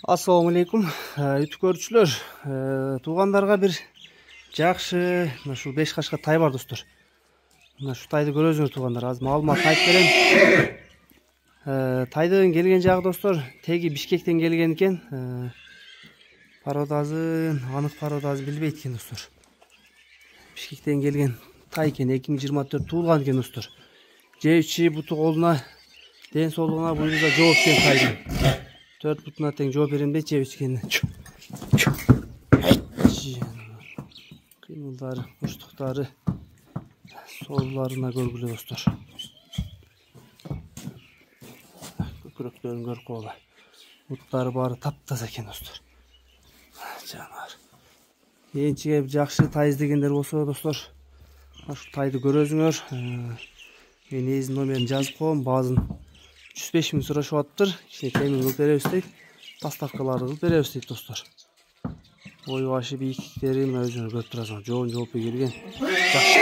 Assalamu alaikum. YouTube көрүүчүлөр, туугандарга бир жакшы ушул 5 кашка тай бар достор. Мына шу тайды көрөсүңөр туугандар. Азыр маалымат айтып берем. Тайдын келген жагы достор, теги Бишкектен келген экен. Породазын, анык породазын билбейт экен достор. Бишкектен келген тай экен, 2024 туулган экен достор. Жечи буту колуна, ден соолугуна буюрда жооп берген тайдын. 4 butuna teң жооп берем де жеп ичкенин. Кыймылдары, муштуктары, соолларына көргүлө достор. Көкүрөктөрүн көрүп койгула. Буттары баары таптаза экен достор. Жанар. Энчиге жакшы тай издегендер болсо достор, ушул тайды көрөсүңөр. Мен эзин номерин жазып коем, баазын 305 миң сурашып атыптыр. Кичине темир кылып беребиз дейт. Поставкаларды кылып беребиз дейт достор. Ой башы бийиктиктери мына өзүңөр көрүп турасыңар. Жоон жооп келген. Жакшы.